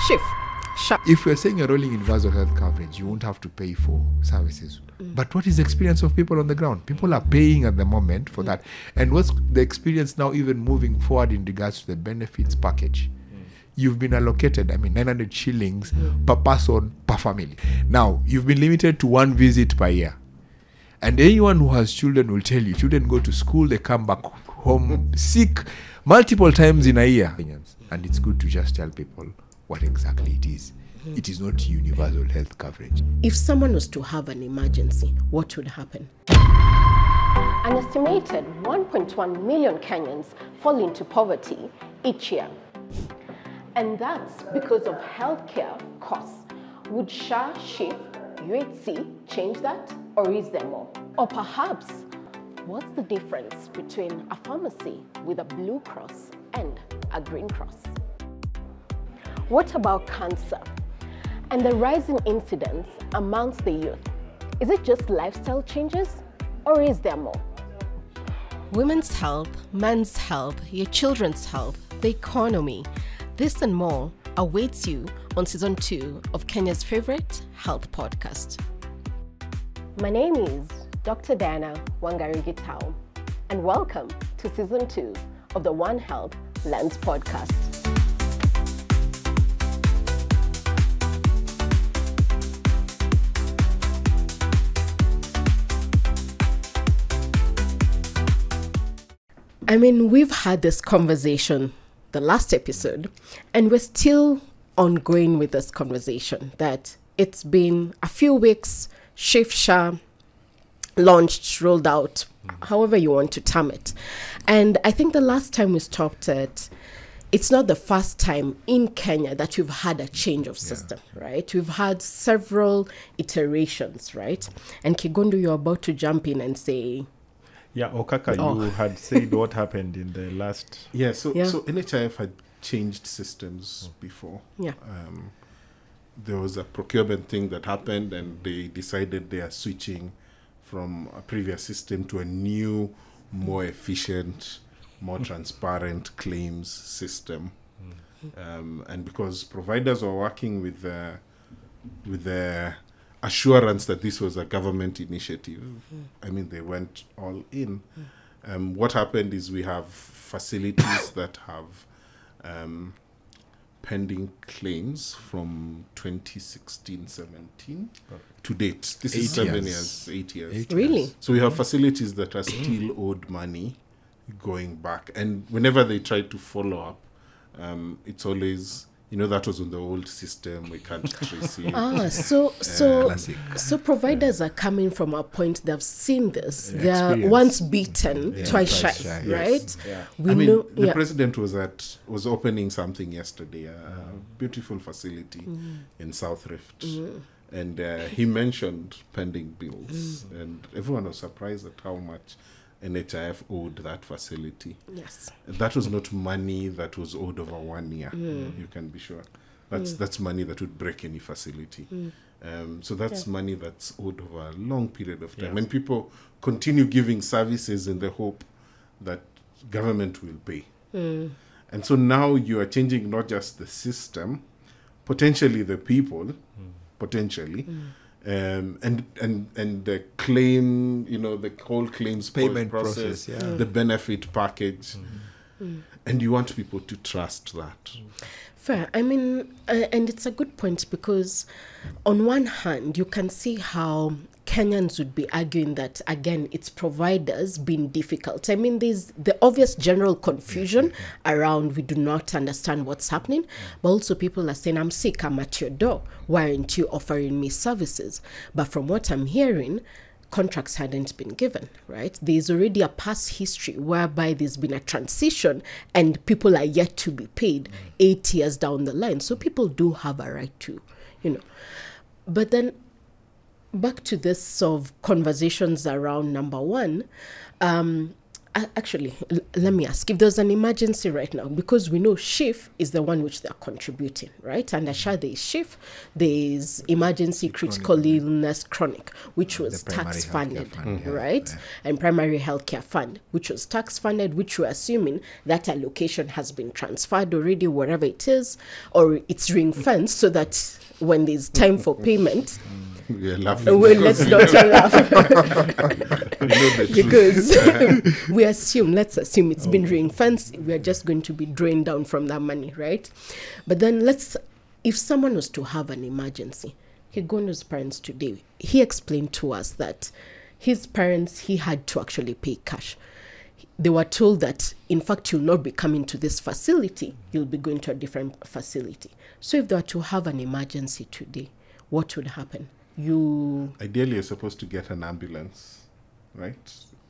SHIF. If you're saying you're rolling universal health coverage, you won't have to pay for services. But what is the experience of people on the ground? People are paying at the moment for that. And what's the experience now even moving forward in regards to the benefits package? You've been allocated, 900 shillings per person, per family. Now, you've been limited to one visit per year. And anyone who has children will tell you, children go to school, they come back home sick multiple times in a year. And it's good to just tell people what exactly it is. It is not universal health coverage. If someone was to have an emergency, what would happen? An estimated 1.1 million Kenyans fall into poverty each year. And that's because of healthcare costs. Would SHA, SHIF, UHC change that, or is there more? Or perhaps, what's the difference between a pharmacy with a Blue Cross and a Green Cross? What about cancer and the rising incidence amongst the youth? Is it just lifestyle changes, or is there more? Women's health, men's health, your children's health, the economy. This and more awaits you on season 2 of Kenya's favorite health podcast. My name is Dr. Diana Wangari Gitau, and welcome to season 2 of the One Health Lens podcast. We've had this conversation the last episode, and we're still ongoing with this conversation that it's been a few weeks, SHIF, SHA launched, rolled out, however you want to term it. And I think the last time we stopped it, it's not the first time in Kenya that we've had a change of system, right? We've had several iterations, right? And Kigondu, you're about to jump in and say... Yeah, Okaka, you had said what happened in the last... So NHIF had changed systems before. Yeah. There was a procurement thing that happened, and they decided they are switching from a previous system to a new, more efficient, more transparent claims system. And because providers were working with the assurance that this was a government initiative, they went all in. What happened is we have facilities that have pending claims from 2016-17 to date. This is 7 years, 8 years. Really? So we have facilities that are still owed money going back. And whenever they try to follow up, it's always... that was on the old system. We can't trace it. So providers are coming from a point they've seen this. They're once beaten, twice shy, right? Yeah. The president was opening something yesterday, a beautiful facility in South Rift. And he mentioned pending bills. And everyone was surprised at how much NHIF owed that facility. Yes. That was not money that was owed over 1 year. You can be sure. That's money that would break any facility. So that's money that's owed over a long period of time. And people continue giving services in the hope that government will pay. And so now you are changing not just the system, potentially the people, and the claim, the whole claims payment process, the benefit package, and you want people to trust that. Fair. And it's a good point, because on one hand, you can see how Kenyans would be arguing that, again, it's providers being difficult. There's the obvious general confusion around we do not understand what's happening, but also people are saying, I'm sick, I'm at your door. Why aren't you offering me services? But from what I'm hearing, contracts hadn't been given, right? There's already a past history whereby there's been a transition and people are yet to be paid 8 years down the line. So people do have a right to, But then back to this sort of conversations around number one, actually, let me ask, if there's an emergency right now, because we know SHIF is the one which they're contributing, right? Under SHA, there is SHIF, there is emergency critical illness chronic, which was tax funded, right? And primary healthcare fund, which was tax funded, which we're assuming that allocation has been transferred already, wherever it is, or it's ring fenced so that when there's time for payment, We're laughing. well, let's not laugh. Because let's assume it's been ring fenced, we're just going to be drained down from that money, right? But then if someone was to have an emergency, Kigondu's parents today, he explained to us that his parents, he had to actually pay cash. They were told that, in fact, you'll not be coming to this facility, you'll be going to a different facility. So if they were to have an emergency today, what would happen? Ideally, you're supposed to get an ambulance, right?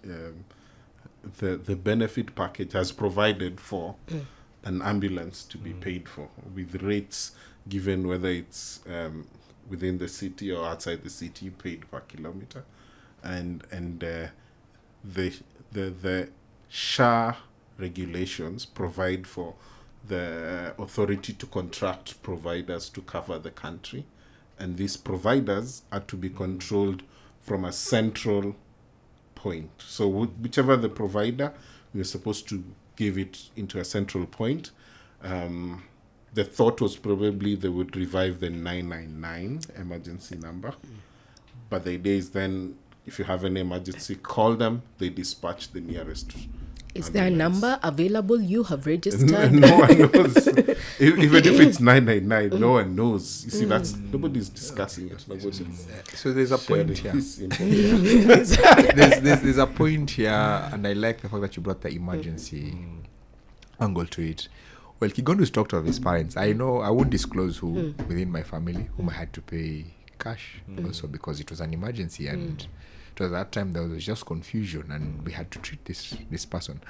The benefit package has provided for an ambulance to be paid for, with rates given whether it's within the city or outside the city, paid per kilometer, and the SHA regulations provide for the authority to contract providers to cover the country. And these providers are to be controlled from a central point. So whichever the provider, we're supposed to give it into a central point. The thought was probably they would revive the 999 emergency number. But the idea is then, if you have an emergency, call them, they dispatch the nearest. Is there a number available you have registered? No one knows. Even if it's 999, no one knows. You see, nobody's discussing it. So there's a point here. There's a point here, and I like the fact that you brought the emergency angle to it. Well, Kigondu's talked of his parents. I know I won't disclose who within my family whom I had to pay cash also because it was an emergency, and it was that time there was just confusion and we had to treat this person.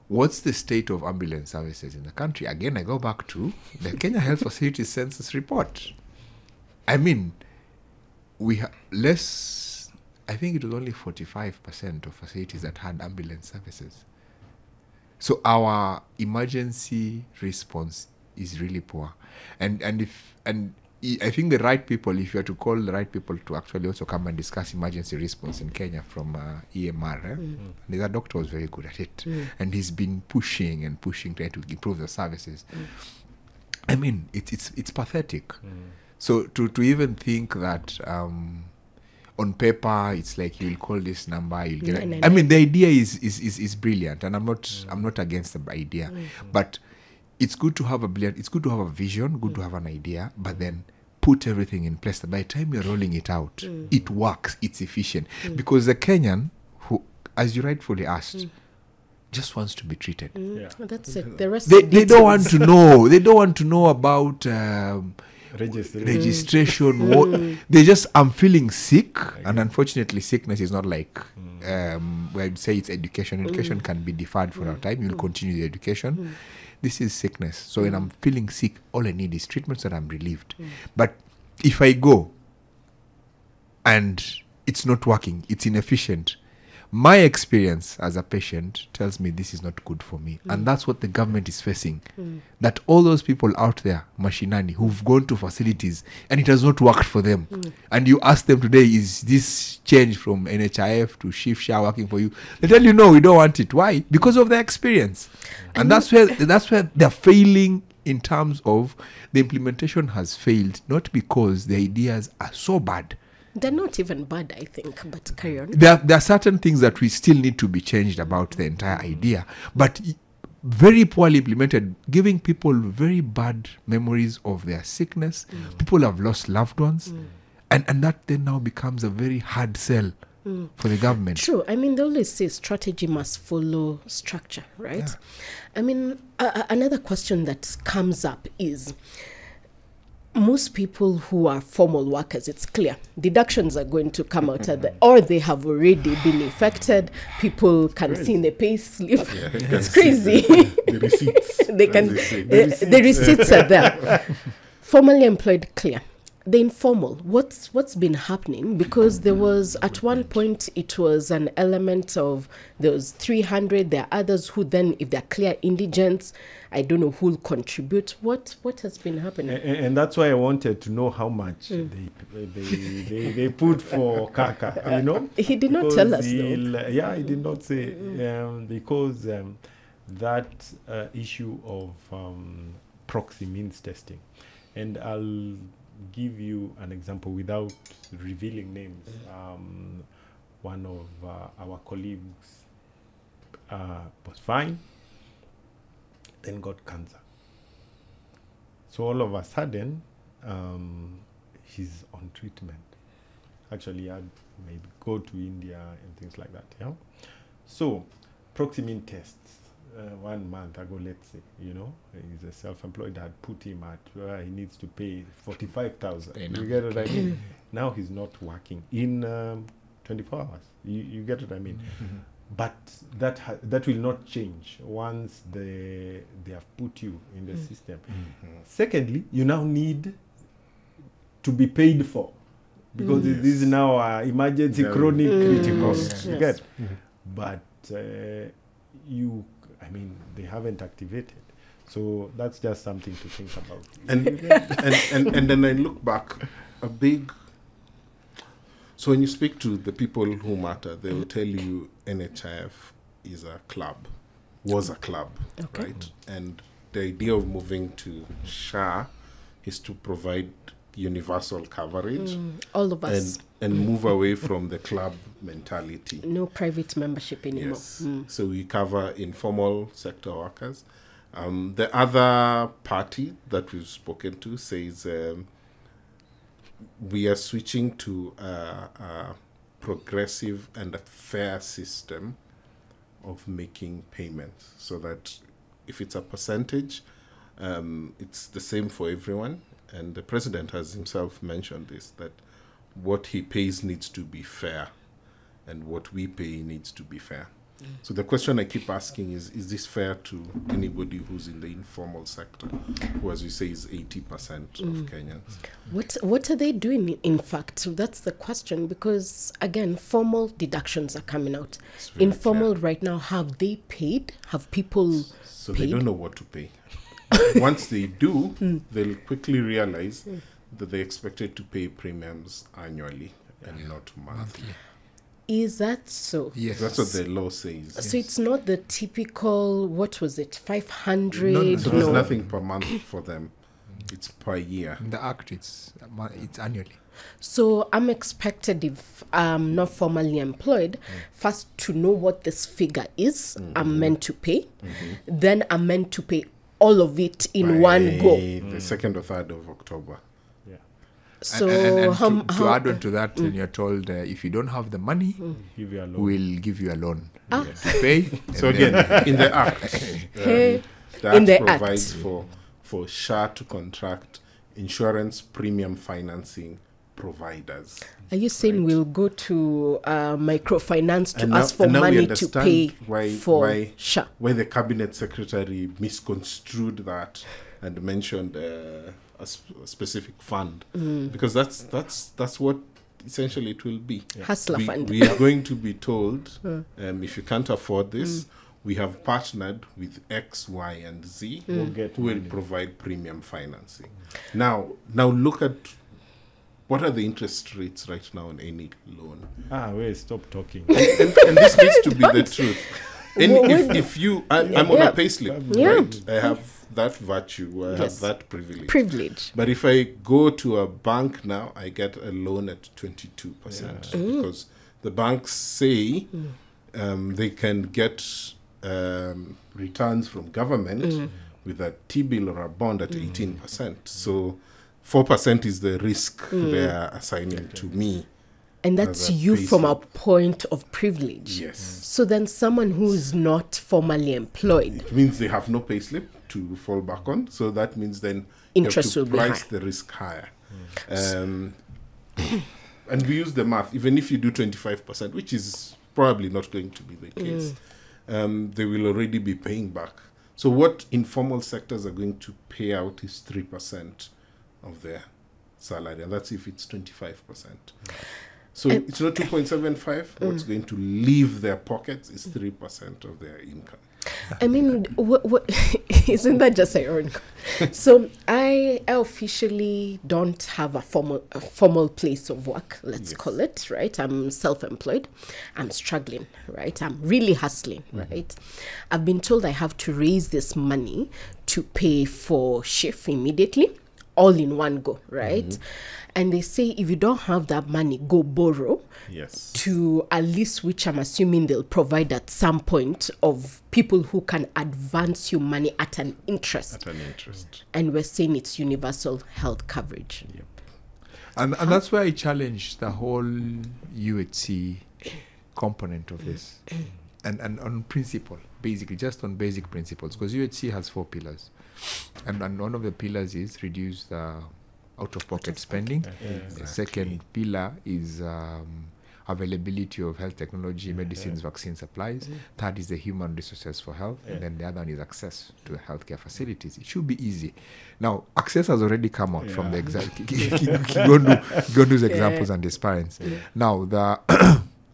What's the state of ambulance services in the country? Again, I go back to the Kenya Health Facilities Census report. I mean, we less, I think it was only 45% of facilities that had ambulance services. So our emergency response is really poor. And I think the right people, if you are to call the right people to actually also come and discuss emergency response in Kenya from EMR, and the doctor was very good at it. And he's been pushing, trying to improve the services. I mean, it's pathetic. So to even think that on paper it's like you'll call this number, you'll get it. I mean, the idea is brilliant, and I'm not against the idea, but it's good to have a vision, good to have an idea, but then put everything in place. By the time you're rolling it out, it works, it's efficient. Because the Kenyan, who, as you rightfully asked, just wants to be treated. That's it. The rest they don't want to know. They don't want to know about registration. They just, I'm feeling sick, and unfortunately, sickness is not like where I'd say it's education. Education can be deferred for a time. You'll continue the education. This is sickness. So when I'm feeling sick, all I need is treatment so that I'm relieved. But if I go and it's not working, it's inefficient, my experience as a patient tells me this is not good for me. And that's what the government is facing. That all those people out there, mashinani, who've gone to facilities and it has not worked for them. And you ask them today, is this change from NHIF to SHIF SHA working for you? They tell you, no, we don't want it. Why? Because of their experience. And that's where they're failing in terms of the implementation has failed, not because the ideas are so bad. They're not even bad, I think, but carry on. There are certain things that we still need to be changed about the entire idea, but very poorly implemented, giving people very bad memories of their sickness. People have lost loved ones, and that then now becomes a very hard sell for the government. True. I mean, they always say strategy must follow structure, right? Yeah. I mean, another question that comes up is, most people who are formal workers, it's clear, deductions are going to come out or they have already been affected. People can see in the pay slip. Yeah, it's crazy. The receipts. The receipts are there. Formally employed, clear. the informal, what's been happening, because there was at one point it was an element of there was 300, there are others who then, if they're clear indigents, I don't know who'll contribute. What has been happening? And that's why I wanted to know how much they put for Okaka, you know. He did not tell us though. Yeah, he did not say, because that issue of proxy means testing. And I'll give you an example without revealing names. One of our colleagues was fine, then got cancer. So all of a sudden, he's on treatment. Actually, he had maybe go to India and things like that. Yeah. So proximine tests. 1 month ago, let's say, you know, he's a self-employed, had put him at he needs to pay 45,000. You get what I mean? Now he's not working in 24 hours. You get what I mean? But that will not change once they have put you in the system. Secondly, you now need to be paid for, because this is now emergency chronic critical. You get? But they haven't activated. So that's just something to think about. And then I look back, so when you speak to the people who matter, they will tell you NHIF is a club, was a club, right? And the idea of moving to SHA is to provide universal coverage. All of us. And move away from the club mentality. No private membership anymore. Yes. So we cover informal sector workers. The other party that we've spoken to says we are switching to a progressive and a fair system of making payments, so that if it's a percentage, it's the same for everyone. And the president has himself mentioned this, that what he pays needs to be fair, and what we pay needs to be fair. So the question I keep asking is this fair to anybody who's in the informal sector, who, as we say, is 80% of Kenyans? What are they doing, in fact? That's the question, because, again, formal deductions are coming out. Informal right now, have they paid? Have people So paid? they don't know what to pay. Once they do, they'll quickly realize that they're expected to pay premiums annually and not monthly. Is that so? Yes. That's what the law says. So it's not the typical, what was it, 500? No. So there's nothing per month for them. It's per year. In the Act, it's annually. So I'm expected, if I'm not formally employed, first to know what this figure is I'm meant to pay. Then I'm meant to pay all of it in one go. The 2nd or 3rd of October. So and to add on to that, then you're told if you don't have the money, Give you a loan. we'll give you a loan to pay. So again, in the Act, the In the Act provides Act. for SHA to contract insurance premium financing providers. are you saying we'll go to microfinance to And now- ask for and now we money to understand pay why SHA? why the cabinet secretary misconstrued that and mentioned a specific fund, because that's what essentially it will be. Hustler fund. We are going to be told, if you can't afford this, we have partnered with X, Y, and Z who will provide premium financing. Now look at what are the interest rates right now on any loan. Wait, stop talking. And this needs to be the truth. And Well, if you, I'm on a payslip, Yeah. right? I have that virtue, I have that privilege. But if I go to a bank now, I get a loan at 22% because the banks say they can get returns from government with a T-bill or a bond at 18%. So 4% is the risk they are assigning to me. And that's as a you from a payslip. point of privilege. Yes. So then someone who is not formally employed, It means they have no payslip to fall back on. So that means then Interest you will have be to price high. the risk higher. And we use the math. Even if you do 25%, which is probably not going to be the case, they will already be paying back. So what informal sectors are going to pay out is 3% of their salary, and that's if it's 25%. So it's not 2.75. What's going to leave their pockets is 3% of their income. I mean, what isn't that just ironic? So I officially don't have a formal place of work, let's call it, right? I'm self-employed. I'm struggling, right? I'm really hustling, right? I've been told I have to raise this money to pay for SHIF immediately, all in one go, right? And they say if you don't have that money, go borrow. Yes. To a list which I'm assuming they'll provide at some point of people who can advance you money at an interest. And we're saying it's universal health coverage. Yep. And that's why I challenge the whole UHC component of this. And on principle, basically, just on basic principles, because UHC has 4 pillars. And one of the pillars is reduce the out-of-pocket spending. The second pillar is availability of health technology, medicines, vaccine supplies. Third is the human resources for health. And then the other one is access to the healthcare facilities. It should be easy. Now, access has already come out from the Kigondu's examples and his parents. Now, the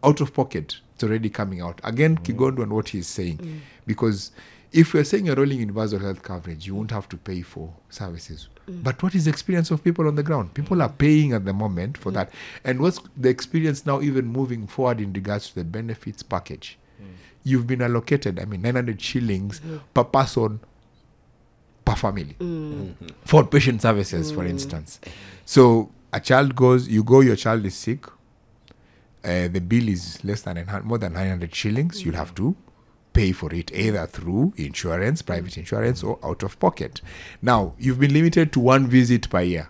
out-of-pocket, it's already coming out. Again, Kigondu and what he's saying. Because if we're saying you're rolling universal health coverage, you won't have to pay for services. But what is the experience of people on the ground? People are paying at the moment for that. And what's the experience now even moving forward in regards to the benefits package? You've been allocated, 900 shillings per person, per family. For patient services, for instance. So a child goes, your child is sick. The bill is more than 900 shillings. You'll have to pay for it either through insurance, private insurance, or out of pocket. Now, you've been limited to 1 visit per year.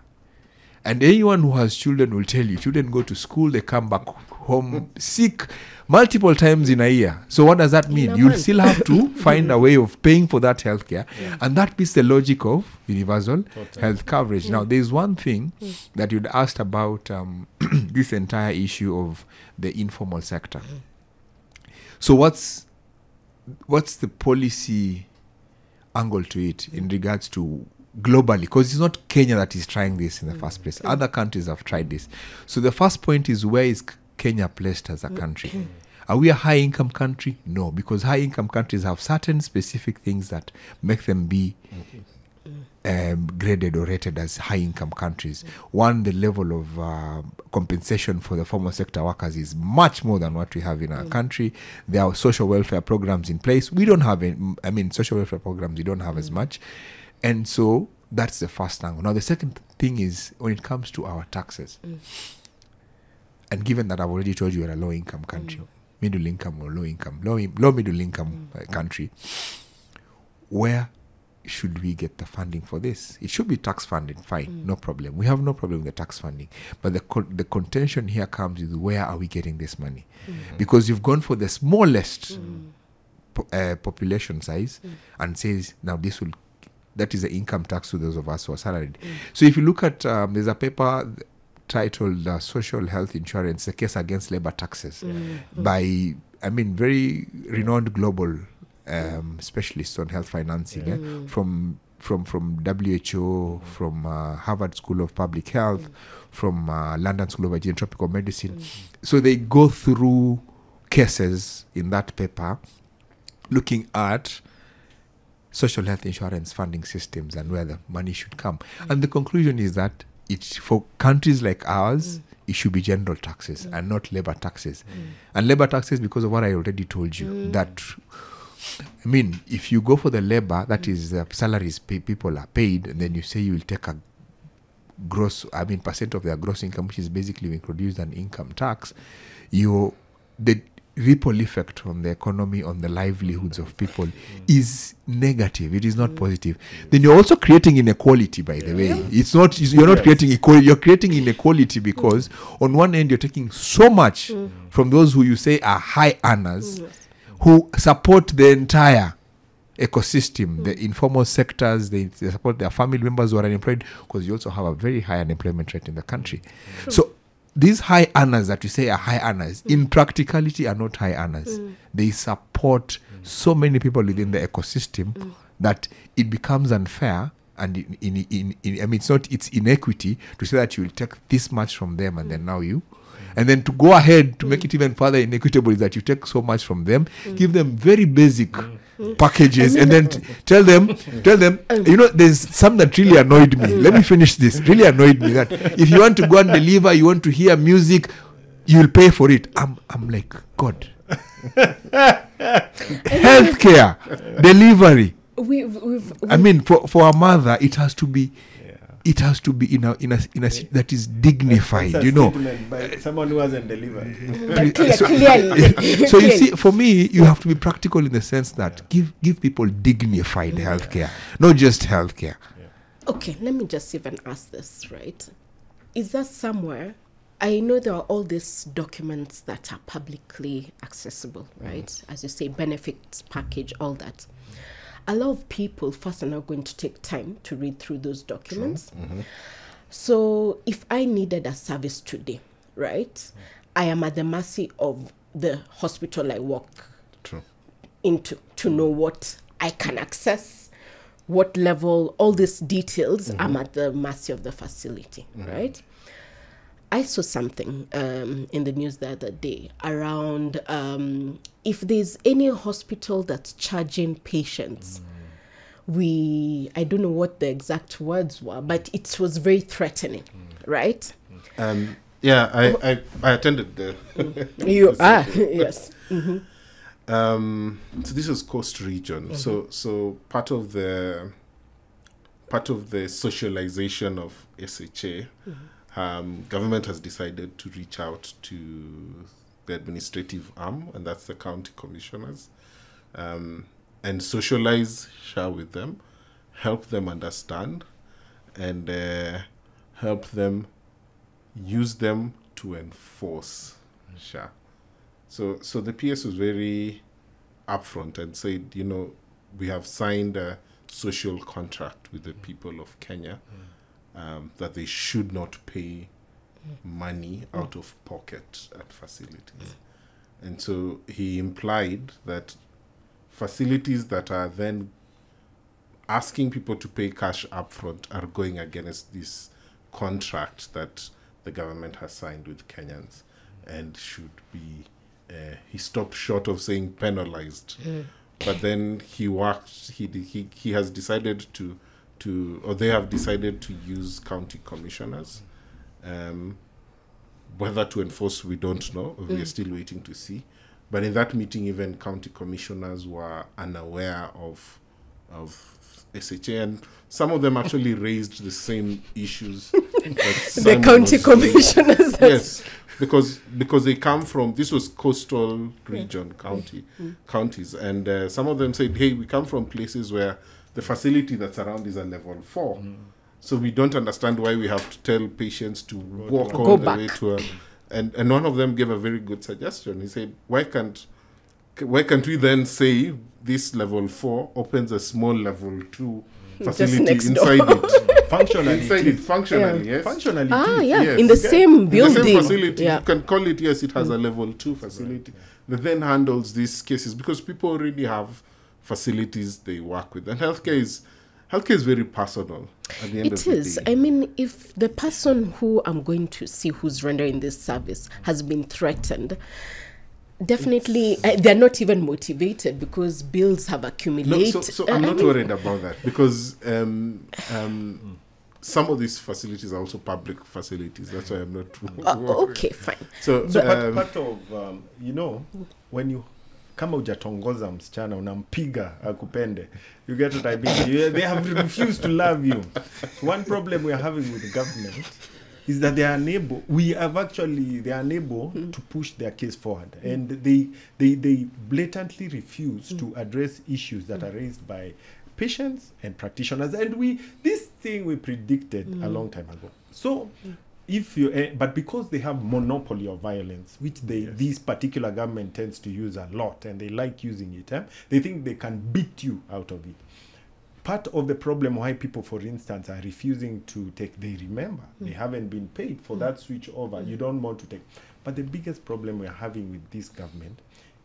And anyone who has children will tell you, children go to school, they come back home sick multiple times in a year. So what does that mean? You'll still have to find a way of paying for that healthcare. And that is the logic of universal health coverage. Now, there's one thing that you'd asked about this entire issue of the informal sector. So what's the policy angle to it in regards to globally? Because it's not Kenya that is trying this in the first place. Other countries have tried this. So the first point is, where is Kenya placed as a country? Are we a high-income country? No, because high-income countries have certain specific things that make them be graded or rated as high-income countries. One, the level of compensation for the formal sector workers is much more than what we have in our country. There are social welfare programs in place. We don't have, social welfare programs, we don't have as much. And so that's the first angle. Now, the second thing is when it comes to our taxes. And given that I've already told you we're a low-income country, middle income or low middle income country, where should we get the funding for this? It should be tax funding, fine, no problem. We have no problem with the tax funding. But the contention here comes with, where are we getting this money? Because you've gone for the smallest population size and says, now that is the income tax to those of us who are salaried. So if you look at, there's a paper titled Social Health Insurance, a case against labor taxes by, very renowned global specialists on health financing, from WHO, from Harvard School of Public Health, from London School of Hygiene and Tropical Medicine. So they go through cases in that paper looking at social health insurance funding systems and where the money should come. And the conclusion is that for countries like ours, it should be general taxes and not labor taxes. And labor taxes, because of what I already told you, that if you go for the labor, that is the salaries people are paid, and then you say you will take a percent of their gross income, which is basically introduced an income tax, the ripple effect on the economy, on the livelihoods of people is negative. It is not positive. Then you're also creating inequality, by the way. It's not, you're not creating equality, you're creating inequality, because on one end you're taking so much from those who you say are high earners, who support the entire ecosystem, the informal sectors, they support their family members who are unemployed, because you also have a very high unemployment rate in the country. So these high earners that you say are high earners, in practicality are not high earners. They support so many people within the ecosystem that it becomes unfair And I mean, it's inequity to say that you will take this much from them and then now you. And then to go ahead to make it even further inequitable is that you take so much from them, give them very basic packages, and then tell them, you know, there's some that really annoyed me. Let me finish this. Really annoyed me that if you want to go and deliver, you want to hear music, you'll pay for it. I'm like, God. Healthcare, delivery. I mean, for a mother, it has to be. It has to be in a that is dignified, you know. By someone who hasn't delivered. Clearly. So you see, for me, you have to be practical in the sense that give people dignified healthcare, not just healthcare. Okay, let me just even ask this, right? Is there somewhere? I know there are all these documents that are publicly accessible, right? As you say, benefits package, all that. A lot of people first are not going to take time to read through those documents. So if I needed a service today, right, I am at the mercy of the hospital I walk into to know what I can access, what level, all these details. I'm at the mercy of the facility, right? I saw something in the news the other day around if there's any hospital that's charging patients, I don't know what the exact words were, but it was very threatening, right? Yeah, I attended the. You are, yes. So this is Coast Region. So part of the socialization of SHA. Government has decided to reach out to the administrative arm, and that's the county commissioners, and socialize SHA with them, help them understand, and help them use them to enforce SHA. So the PS was very upfront and said, you know, we have signed a social contract with the people of Kenya. That they should not pay money out of pocket at facilities. And so he implied that facilities that are then asking people to pay cash upfront are going against this contract that the government has signed with Kenyans and should be, he stopped short of saying penalized. But then he has decided or they have decided to use county commissioners. Whether to enforce, we don't know. We are still waiting to see. But in that meeting, even county commissioners were unaware of SHA, and some of them actually raised the same issues. The county commissioners. Yes, because they come from, this was coastal region counties, and some of them said, hey, we come from places where the facility that's around is a level 4. So we don't understand why we have to tell patients to walk all the way to a... And one of them gave a very good suggestion. He said, why can't we then say this level 4 opens a small level 2 facility inside it? Functionally, yes. Functionally, yes. In the same building. In the same facility. You can call it, yes, it has a level 2 facility that then handles these cases, because people already have facilities they work with, and healthcare is very personal at the end of the day. It is. I mean, if the person who I'm going to see who's rendering this service has been threatened, definitely they're not even motivated because bills have accumulated. No, so I'm not worried about that, because some of these facilities are also public facilities. That's why I'm not worried. Okay, fine. So part of you know, when you kama hujatongoza msichana unampiga akupende, you get what I mean. They have refused to love you. One problem we are having with the government is that they are unable to push their case forward, and they blatantly refuse to address issues that are raised by patients and practitioners, and this thing we predicted a long time ago. So if you but because they have monopoly of violence, which this particular government tends to use a lot, and they like using it, they think they can beat you out of it. Part of the problem why people, for instance, are refusing to take, they remember they haven't been paid for that switch over. You don't want to take. But the biggest problem we're having with this government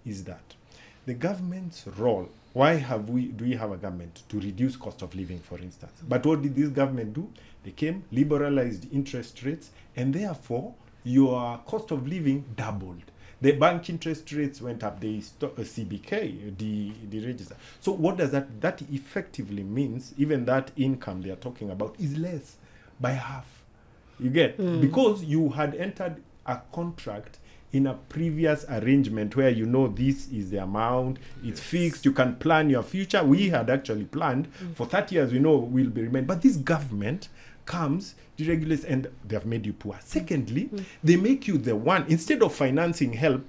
is that the government's role. Why do we have a government? To reduce cost of living, for instance. But what did this government do? They came, liberalized interest rates, and therefore your cost of living doubled. The bank interest rates went up, the CBK, the register. So what does that? That effectively means even that income they are talking about is less by half. You get? Because you had entered a contract in a previous arrangement where you know this is the amount, it's fixed, you can plan your future. We had actually planned for 30 years, we know we'll be remain. But this government comes, deregulates, and they have made you poor. Secondly, they make you the one, instead of financing health,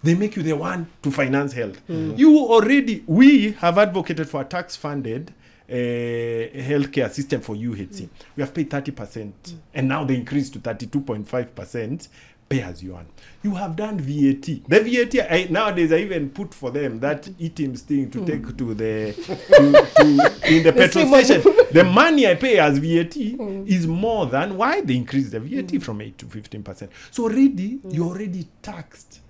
they make you the one to finance health. We have advocated for a tax-funded healthcare system for UHC. We have paid 30%, and now they increased to 32.5%. Pay as you earn. You have done VAT. The VAT nowadays I even put for them that ETIMS thing to take to the in the petrol station. The money I pay as VAT is more than why they increased the VAT from 8 to 15%. So already you're already taxed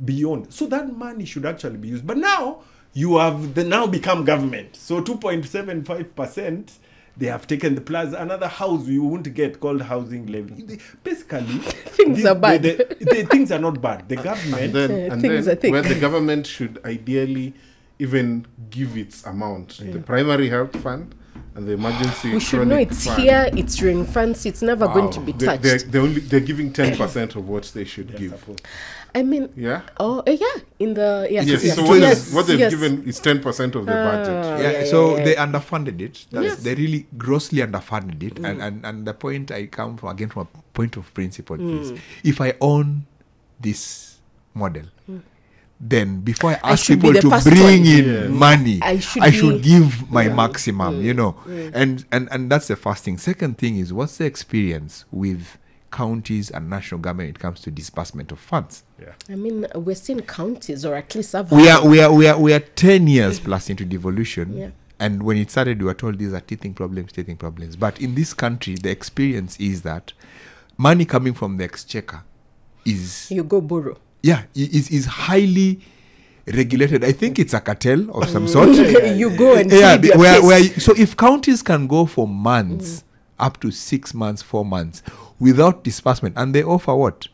beyond. So that money should actually be used. But now you have now become government. So 2.75%. They have taken the plus another house you won't get called housing levy. Basically, things are bad. The things are not bad. The government and then where the government should ideally even give its amount, the primary health fund and the emergency. We should know it's fund. Here. It's ring funds. It's never going to be touched. They're giving 10% of what they should give. I mean, yeah. Oh, yeah. In the yes. So what they've given is 10% of the budget. So they underfunded it. They really grossly underfunded it. And the point I come from again from a point of principle is if I own this model, then before I ask people to bring in money, I should give my maximum, you know. And that's the first thing. Second thing is, what's the experience with counties and national government when it comes to disbursement of funds? I mean, we're seeing counties, or at least we are 10 years plus into devolution. And when it started, we were told these are teething problems. But in this country, the experience is that money coming from the exchequer is... You go borrow. Yeah, is highly regulated. I think it's a cartel of some sort. You go and so if counties can go for months, up to 6 months, 4 months, without disbursement, and they offer what?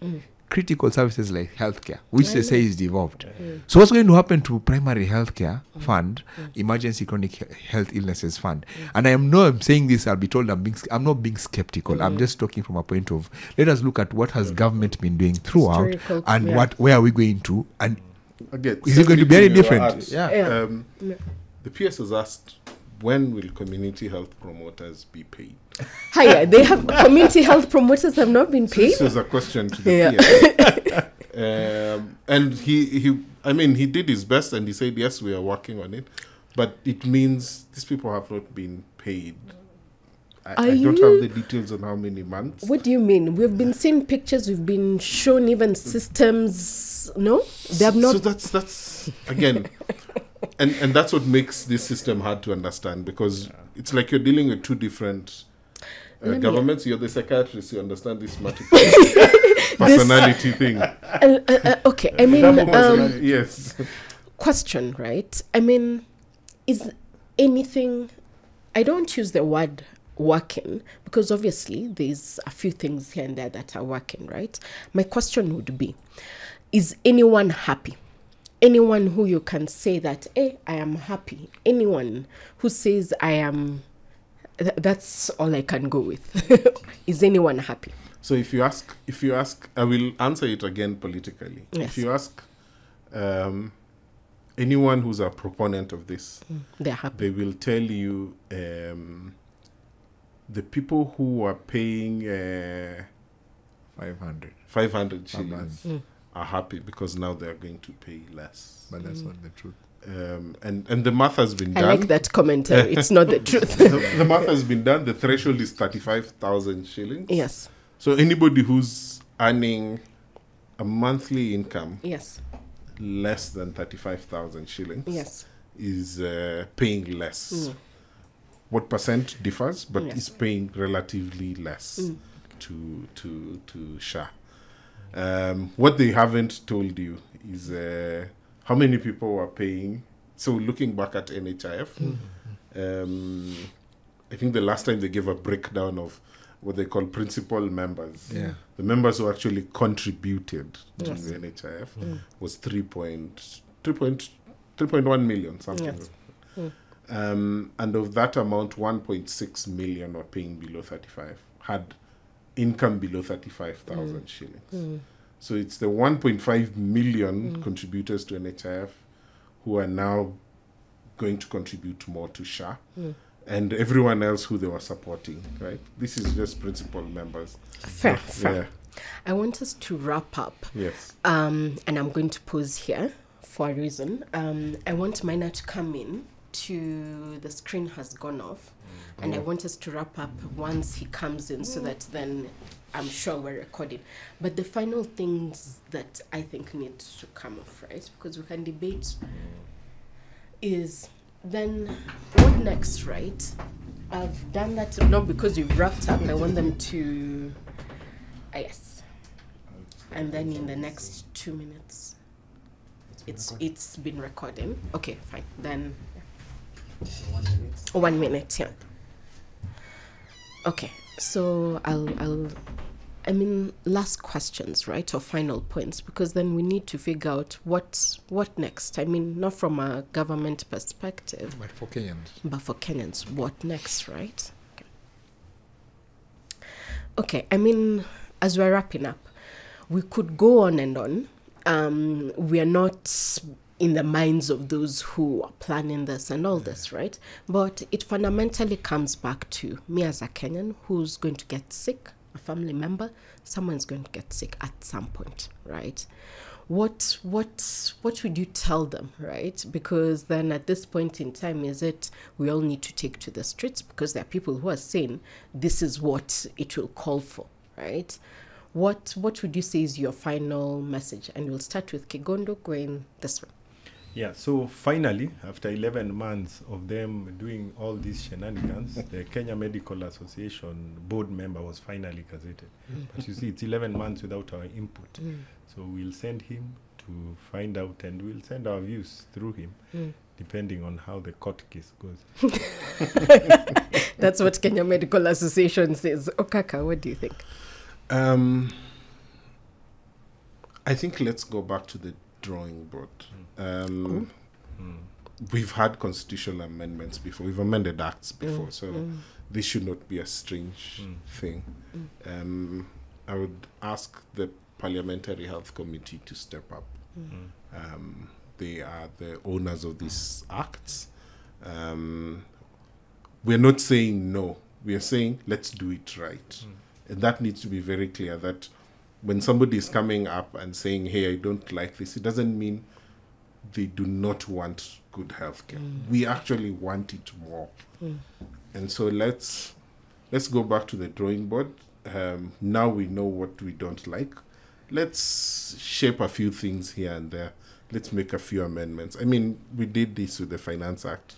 Critical services like healthcare, which they say is devolved. So what's going to happen to primary healthcare fund, emergency chronic health illnesses fund? And I'm saying this, I'll be told I'm not being skeptical. I'm just talking from a point of, let us look at what has government been doing throughout and where are we going to, and again, is it going to be any different? The PS has asked, when will community health promoters be paid? Hiya, they have community health promoters have not been paid. This is a question to the PS. And he did his best, and he said, yes, we are working on it. But it means these people have not been paid. I don't have the details on how many months. What do you mean? We've been seeing pictures, we've been shown even systems. No? They have not. So that's again, and that's what makes this system hard to understand, because it's like you're dealing with two different governments. You're the psychiatrist, you understand this multiple personality thing. Okay, I mean, yes. Question, right? I mean, is anything, I don't use the word working, because obviously there's a few things here and there that are working, right? My question would be, is anyone happy? Anyone who you can say that, hey, I am happy. Anyone who says I am, that's all I can go with. Is anyone happy? So if you ask, I will answer it again politically. Yes. If you ask anyone who's a proponent of this, they're happy. They will tell you the people who are paying 500 shillings are happy because now they are going to pay less. But that's not the truth. And the math has been done. I like that commentary. It's not the truth. The math has been done. The threshold is 35,000 shillings. Yes. So anybody who's earning a monthly income less than 35,000 shillings is paying less. What percent differs, but is paying relatively less to SHA. What they haven't told you is how many people were paying. So looking back at NHIF, I think the last time they gave a breakdown of what they call principal members. Yeah. The members who actually contributed to Yes. the NHIF was 3.1 million, something. Yes. And of that amount, 1.6 million were paying below 35, had income below 35,000 shillings. So it's the 1.5 million contributors to NHIF who are now going to contribute more to SHA. And everyone else who they were supporting, right? This is just principal members. Fair. Yeah. I want us to wrap up. Yes. And I'm going to pause here for a reason. I want Minor to come in to the screen has gone off. And I want us to wrap up once he comes in so that then I'm sure we're recording. But the final things that I think need to come off, right? Because we can debate is then what next, right? I've done that not because you've wrapped up. I want them to, yes. And then in the next 2 minutes, it's been recording. Okay, fine. Then 1 minute, yeah. Okay, so I mean, last questions, right, or final points, because then we need to figure out what next. I mean, not from a government perspective, But for Kenyans. but for Kenyans, what next, right? Okay, I mean, as we're wrapping up, we could go on and on. We are not in the minds of those who are planning this and all this, right? But it fundamentally comes back to me as a Kenyan who's going to get sick, a family member, someone's going to get sick at some point, right? What would you tell them, right? Because then at this point in time, is it we all need to take to the streets because there are people who are saying this is what it will call for, right? What would you say is your final message? And we'll start with Kigondu going this way. Yeah, so finally, after 11 months of them doing all these shenanigans, the Kenya Medical Association board member was finally gazetted. But you see, it's 11 months without our input. So we'll send him to find out, and we'll send our views through him, depending on how the court case goes. That's what Kenya Medical Association says. Okaka, what do you think? I think let's go back to the drawing board. We've had constitutional amendments before. We've amended acts before, so this should not be a strange thing. I would ask the Parliamentary Health Committee to step up. They are the owners of these acts. We're not saying no. We are saying let's do it right. And that needs to be very clear that when somebody is coming up and saying, hey, I don't like this, it doesn't mean they do not want good healthcare. We actually want it more. And so let's go back to the drawing board. Now we know what we don't like. Let's shape a few things here and there. Let's make a few amendments. I mean, we did this with the Finance Act.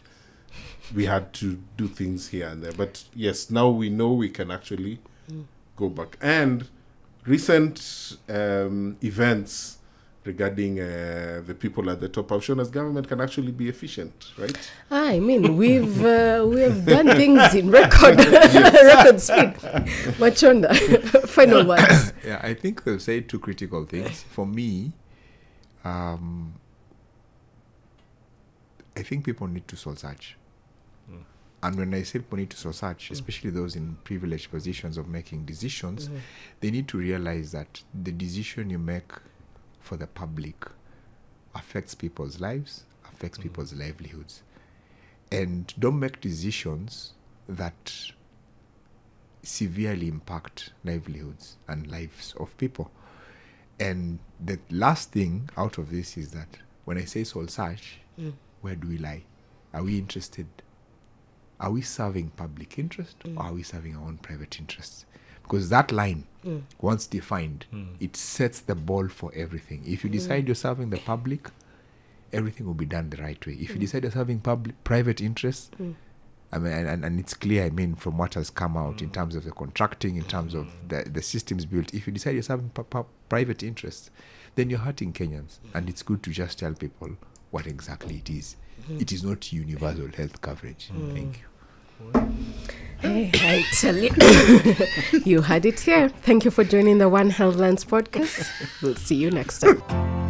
We had to do things here and there. But yes, now we know we can actually go back. And recent events regarding the people at the top have shown us government can actually be efficient, right? I mean, we have done things in record speed. Mwachonda, final words. Yeah, I think they've said two critical things. For me, I think people need to soul search. And when I say people need to soul search, especially those in privileged positions of making decisions, they need to realize that the decision you make for the public affects people's lives, affects people's livelihoods. And don't make decisions that severely impact livelihoods and lives of people. And the last thing out of this is that when I say soul search, where do we lie? Are we interested? Are we serving public interest or are we serving our own private interests? Because that line, once defined, it sets the ball for everything. If you decide you're serving the public, everything will be done the right way. If you decide you're serving private interests, I mean, and it's clear, I mean, from what has come out in terms of the contracting, in terms of the systems built, if you decide you're serving private interests, then you're hurting Kenyans. And it's good to just tell people what exactly it is. It is not universal health coverage. Thank you. Hey, I tell you, you heard it here. Thank you for joining the One Health Lens podcast. We'll see you next time.